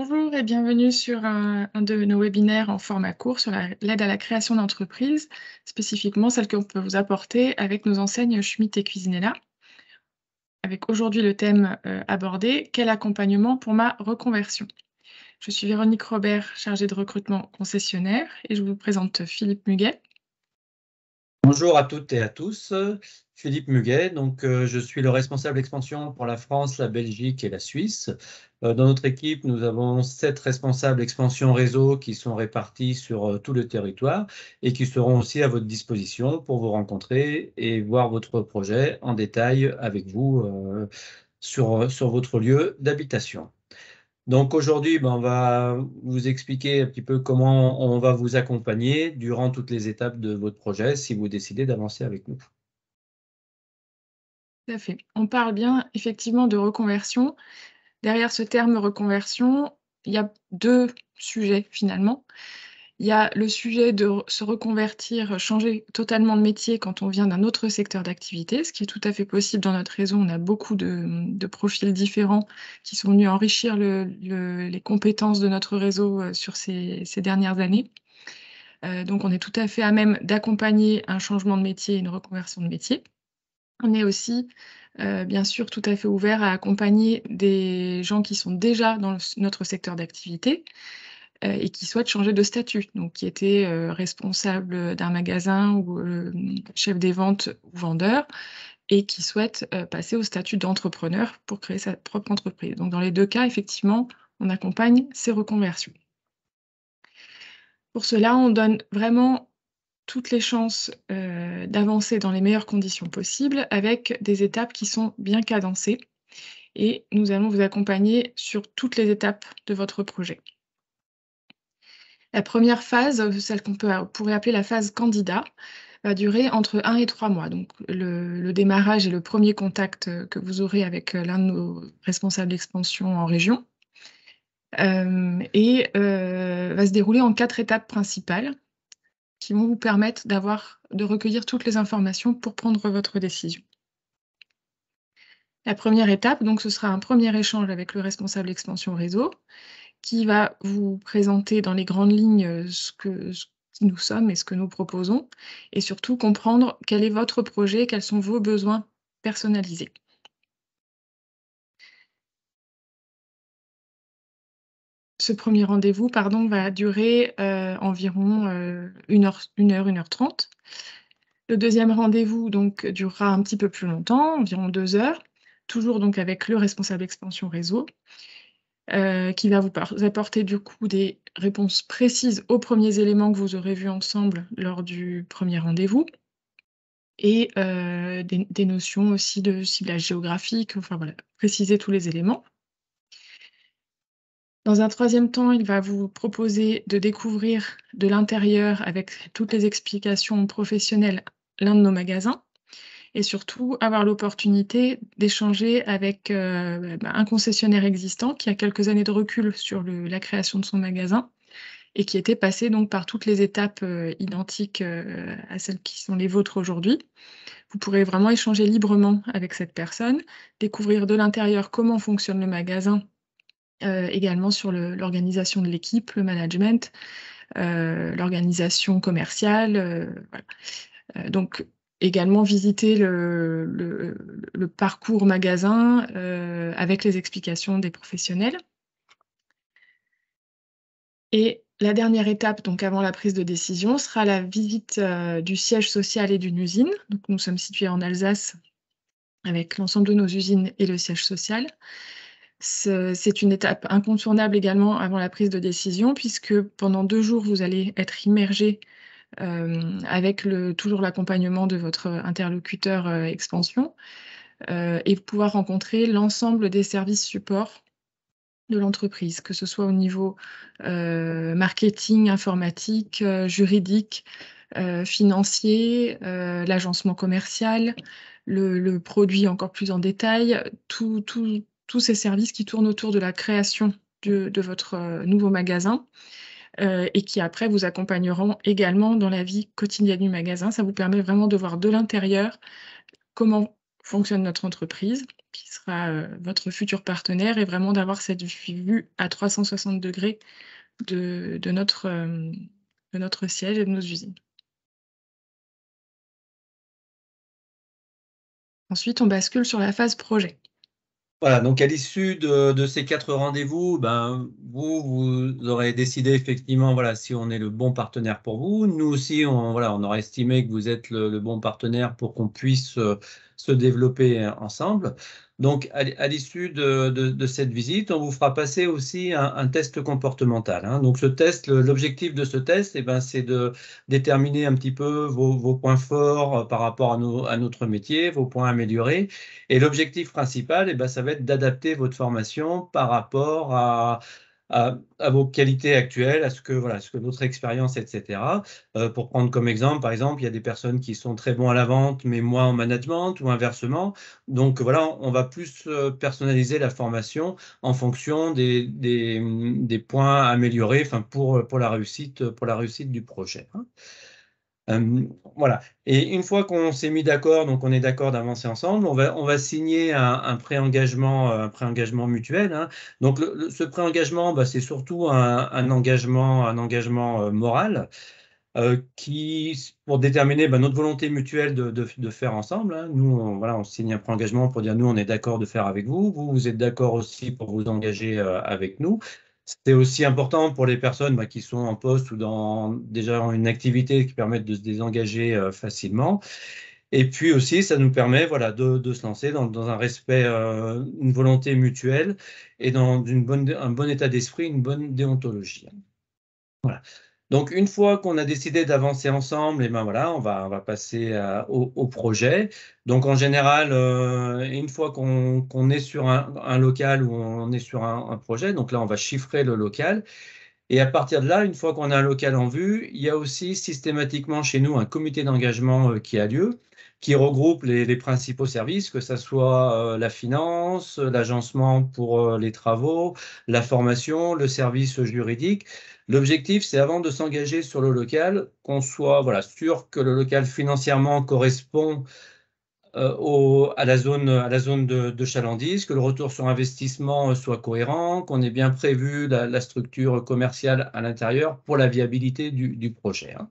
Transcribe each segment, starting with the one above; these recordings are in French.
Bonjour et bienvenue sur un de nos webinaires en format court sur l'aide à la création d'entreprise, spécifiquement celle qu'on peut vous apporter avec nos enseignes Schmitt et Cuisinella. Avec aujourd'hui le thème abordé, quel accompagnement pour ma reconversion? Je suis Véronique Robert, chargée de recrutement concessionnaire, et je vous présente Philippe Muguet. Bonjour à toutes et à tous, Philippe Muguet. Je suis le responsable expansion pour la France, la Belgique et la Suisse. Dans notre équipe, nous avons 7 responsables expansion réseau qui sont répartis sur tout le territoire et qui seront aussi à votre disposition pour vous rencontrer et voir votre projet en détail avec vous sur votre lieu d'habitation. Donc aujourd'hui, on va vous expliquer un petit peu comment on va vous accompagner durant toutes les étapes de votre projet si vous décidez d'avancer avec nous. Tout à fait. On parle bien effectivement de reconversion. Derrière ce terme reconversion, il y a deux sujets finalement. Il y a le sujet de se reconvertir, changer totalement de métier quand on vient d'un autre secteur d'activité, ce qui est tout à fait possible dans notre réseau. On a beaucoup de profils différents qui sont venus enrichir les compétences de notre réseau sur ces dernières années. Donc on est tout à fait à même d'accompagner un changement de métier, une reconversion de métier. On est aussi, bien sûr, tout à fait ouvert à accompagner des gens qui sont déjà dans notre secteur d'activité, et qui souhaitent changer de statut, donc qui étaient, responsables d'un magasin ou, chef des ventes ou vendeur et qui souhaitent, passer au statut d'entrepreneur pour créer sa propre entreprise. Donc dans les 2 cas, effectivement, on accompagne ces reconversions. Pour cela, on donne vraiment toutes les chances, d'avancer dans les meilleures conditions possibles avec des étapes qui sont bien cadencées et nous allons vous accompagner sur toutes les étapes de votre projet. La première phase, celle pourrait appeler la phase candidat, va durer entre 1 et 3 mois. Donc le démarrage et le premier contact, que vous aurez avec, l'un de nos responsables d'expansion en région, va se dérouler en 4 étapes principales qui vont vous permettre de recueillir toutes les informations pour prendre votre décision. La première étape, donc ce sera un premier échange avec le responsable expansion réseau qui va vous présenter dans les grandes lignes, qui nous sommes et ce que nous proposons et surtout comprendre quel est votre projet, quels sont vos besoins personnalisés. Ce premier rendez-vous, pardon, va durer, environ, 1 heure, 1 heure 30. Le deuxième rendez-vous donc durera un petit peu plus longtemps, environ 2 heures, toujours donc avec le responsable expansion réseau, qui va vous apporter du coup des réponses précises aux premiers éléments que vous aurez vus ensemble lors du premier rendez-vous et des notions aussi de ciblage géographique, enfin voilà, préciser tous les éléments. Dans un troisième temps, il va vous proposer de découvrir de l'intérieur, avec toutes les explications professionnelles, l'un de nos magasins et surtout avoir l'opportunité d'échanger avec, un concessionnaire existant qui a quelques années de recul sur la création de son magasin et qui était passé donc par toutes les étapes, identiques, à celles qui sont les vôtres aujourd'hui. Vous pourrez vraiment échanger librement avec cette personne, découvrir de l'intérieur comment fonctionne le magasin, également sur l'organisation de l'équipe, le management, l'organisation commerciale, voilà. Donc également visiter le parcours magasin, avec les explications des professionnels. Et la dernière étape, donc avant la prise de décision, sera la visite, du siège social et d'une usine. Donc nous sommes situés en Alsace avec l'ensemble de nos usines et le siège social. C'est une étape incontournable également avant la prise de décision puisque pendant 2 jours, vous allez être immergés, avec toujours l'accompagnement de votre interlocuteur, expansion, et pouvoir rencontrer l'ensemble des services supports de l'entreprise, que ce soit au niveau, marketing, informatique, juridique, financier, l'agencement commercial, le produit encore plus en détail, tous ces services qui tournent autour de la création de votre, nouveau magasin, et qui après vous accompagneront également dans la vie quotidienne du magasin. Ça vous permet vraiment de voir de l'intérieur comment fonctionne notre entreprise, qui sera, votre futur partenaire et vraiment d'avoir cette vue à 360 degrés de notre siège et de nos usines. Ensuite, on bascule sur la phase projet. Voilà, donc à l'issue de ces 4 rendez-vous, ben, vous aurez décidé effectivement, voilà, si on est le bon partenaire pour vous. Nous aussi, voilà, on aura estimé que vous êtes le bon partenaire pour qu'on puisse se développer ensemble. Donc, à l'issue de cette visite, on vous fera passer aussi un test comportemental, hein. Donc, ce test, l'objectif de ce test, eh ben, c'est de déterminer un petit peu vos points forts par rapport à notre métier, vos points améliorés. Et l'objectif principal, eh ben, ça va être d'adapter votre formation par rapport à vos qualités actuelles, à ce que, voilà, ce que votre expérience, etc. Pour prendre comme exemple, par exemple, il y a des personnes qui sont très bons à la vente, mais moins en management ou inversement. Donc voilà, on va plus personnaliser la formation en fonction des points améliorés, enfin, pour la réussite du projet, hein. Voilà. Et une fois qu'on s'est mis d'accord, donc on est d'accord d'avancer ensemble, on va signer un préengagement mutuel, hein. Donc ce préengagement, bah, c'est surtout un engagement moral pour déterminer bah, notre volonté mutuelle de faire ensemble, hein. Nous, voilà, on signe un préengagement pour dire nous, on est d'accord de faire avec vous, vous êtes d'accord aussi pour vous engager avec nous. C'est aussi important pour les personnes bah, qui sont en poste ou déjà en une activité qui permettent de se désengager facilement. Et puis aussi, ça nous permet voilà, de se lancer dans un respect, une volonté mutuelle et dans un bon état d'esprit, une bonne déontologie. Voilà. Donc, une fois qu'on a décidé d'avancer ensemble, et ben voilà, on va passer au projet. Donc, en général, une fois qu'on est sur un local ou on est sur un projet, donc là, on va chiffrer le local. Et à partir de là, une fois qu'on a un local en vue, il y a aussi systématiquement chez nous un comité d'engagement qui a lieu, qui regroupe les principaux services, que ce soit la finance, l'agencement pour les travaux, la formation, le service juridique. L'objectif, c'est avant de s'engager sur le local, qu'on soit voilà, sûr que le local financièrement correspond à la zone de chalandise, que le retour sur investissement soit cohérent, qu'on ait bien prévu la structure commerciale à l'intérieur pour la viabilité du projet, hein.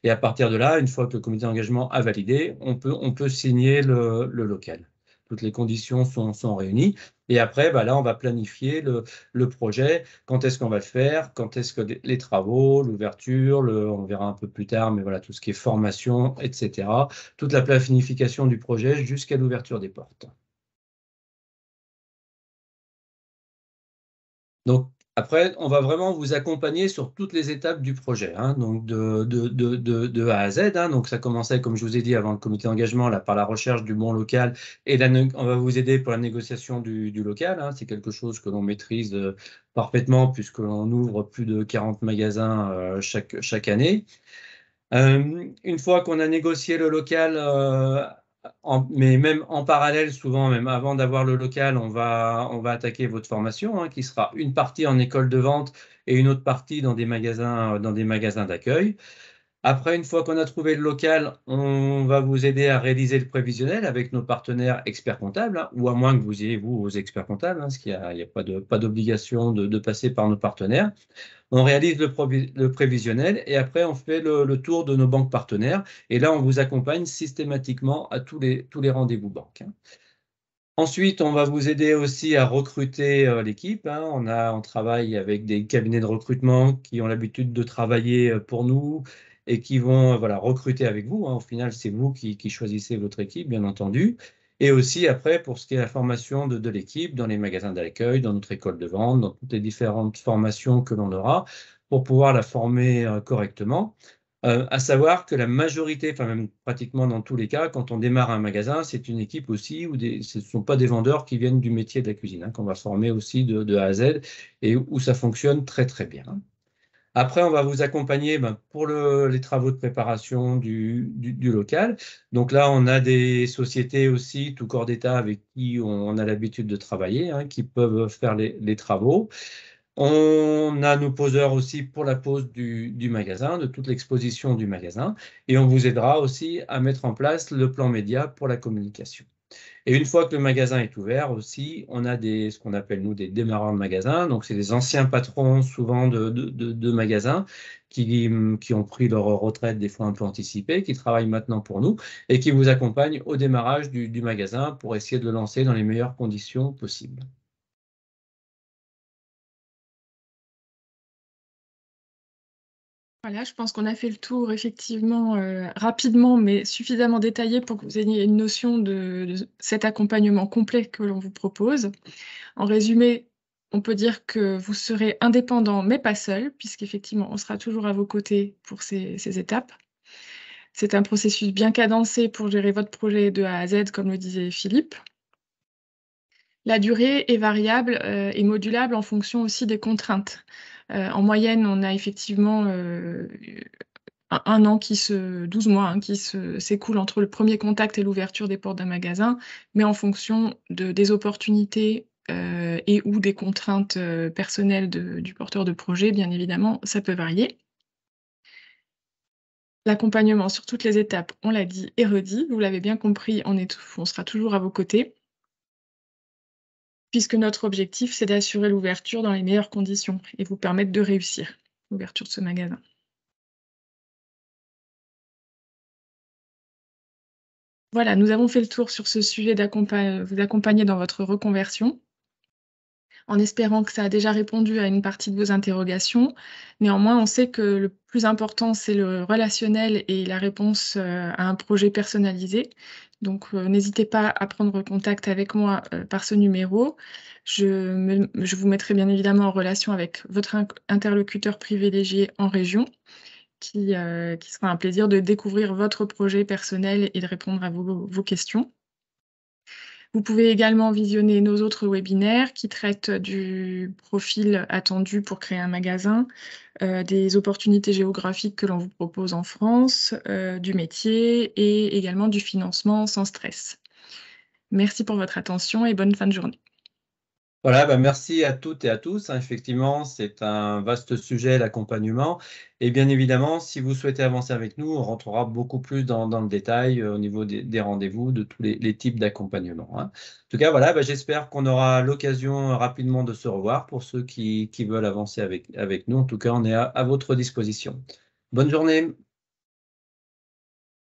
Et à partir de là, une fois que le comité d'engagement a validé, on peut signer le local. Toutes les conditions sont réunies. Et après, bah là, on va planifier le projet. Quand est-ce qu'on va le faire? Quand est-ce que les travaux, l'ouverture, on verra un peu plus tard, mais voilà, tout ce qui est formation, etc. Toute la planification du projet jusqu'à l'ouverture des portes. Donc, après, on va vraiment vous accompagner sur toutes les étapes du projet, hein, donc de A à Z, hein. Donc, ça commençait, comme je vous ai dit, avant le comité d'engagement, là, par la recherche du bon local et on va vous aider pour la négociation du local, hein. C'est quelque chose que l'on maîtrise parfaitement puisque l'on ouvre plus de 40 magasins chaque année. Une fois qu'on a négocié le local, mais même en parallèle, souvent, même avant d'avoir le local, on va attaquer votre formation, hein, qui sera une partie en école de vente et une autre partie dans des magasins d'accueil. Après, une fois qu'on a trouvé le local, on va vous aider à réaliser le prévisionnel avec nos partenaires experts comptables, hein, ou à moins que vous ayez, vous, vos experts comptables, hein, parce qu'il n'y a pas d'obligation de passer par nos partenaires. On réalise le prévisionnel et après, on fait le tour de nos banques partenaires. Et là, on vous accompagne systématiquement à tous les rendez-vous banques, hein. Ensuite, on va vous aider aussi à recruter l'équipe, hein. On travaille avec des cabinets de recrutement qui ont l'habitude de travailler pour nous et qui vont voilà, recruter avec vous, hein. Au final, c'est vous qui choisissez votre équipe, bien entendu. Et aussi, après, pour ce qui est la formation de l'équipe, dans les magasins d'accueil, dans notre école de vente, dans toutes les différentes formations que l'on aura, pour pouvoir la former correctement. À savoir que la majorité, enfin même pratiquement dans tous les cas, quand on démarre un magasin, c'est une équipe aussi où ce ne sont pas des vendeurs qui viennent du métier de la cuisine, hein, qu'on va former aussi de A à Z et où ça fonctionne très très bien. Après, on va vous accompagner pour les travaux de préparation du local. Donc là, on a des sociétés aussi, tout corps d'État, avec qui on a l'habitude de travailler, hein, qui peuvent faire les travaux. On a nos poseurs aussi pour la pose du magasin, de toute l'exposition du magasin, et on vous aidera aussi à mettre en place le plan média pour la communication. Et une fois que le magasin est ouvert aussi, on a ce qu'on appelle nous des démarreurs de magasins. Donc, c'est des anciens patrons souvent de magasins qui ont pris leur retraite des fois un peu anticipée, qui travaillent maintenant pour nous et qui vous accompagnent au démarrage du magasin pour essayer de le lancer dans les meilleures conditions possibles. Voilà, je pense qu'on a fait le tour effectivement rapidement, mais suffisamment détaillé pour que vous ayez une notion de cet accompagnement complet que l'on vous propose. En résumé, on peut dire que vous serez indépendant, mais pas seul, puisqu'effectivement, on sera toujours à vos côtés pour ces étapes. C'est un processus bien cadencé pour gérer votre projet de A à Z, comme le disait Philippe. La durée est variable et modulable en fonction aussi des contraintes. En moyenne, on a effectivement 1 an 12 mois hein, qui s'écoulent entre le premier contact et l'ouverture des portes d'un magasin, mais en fonction des opportunités et ou des contraintes personnelles du porteur de projet, bien évidemment, ça peut varier. L'accompagnement sur toutes les étapes, on l'a dit et redit, vous l'avez bien compris, on sera toujours à vos côtés, puisque notre objectif, c'est d'assurer l'ouverture dans les meilleures conditions et vous permettre de réussir l'ouverture de ce magasin. Voilà, nous avons fait le tour sur ce sujet vous accompagner dans votre reconversion, en espérant que ça a déjà répondu à une partie de vos interrogations. Néanmoins, on sait que le plus important, c'est le relationnel et la réponse à un projet personnalisé. Donc, n'hésitez pas à prendre contact avec moi par ce numéro. Je vous mettrai bien évidemment en relation avec votre interlocuteur privilégié en région, qui sera un plaisir de découvrir votre projet personnel et de répondre à vos questions. Vous pouvez également visionner nos autres webinaires qui traitent du profil attendu pour créer un magasin, des opportunités géographiques que l'on vous propose en France, du métier et également du financement sans stress. Merci pour votre attention et bonne fin de journée. Voilà, bah, merci à toutes et à tous, hein. Effectivement, c'est un vaste sujet, l'accompagnement. Et bien évidemment, si vous souhaitez avancer avec nous, on rentrera beaucoup plus dans le détail au niveau des rendez-vous, de tous les types d'accompagnement, hein. En tout cas, voilà, bah, j'espère qu'on aura l'occasion rapidement de se revoir pour ceux qui veulent avancer avec nous. En tout cas, on est à votre disposition. Bonne journée.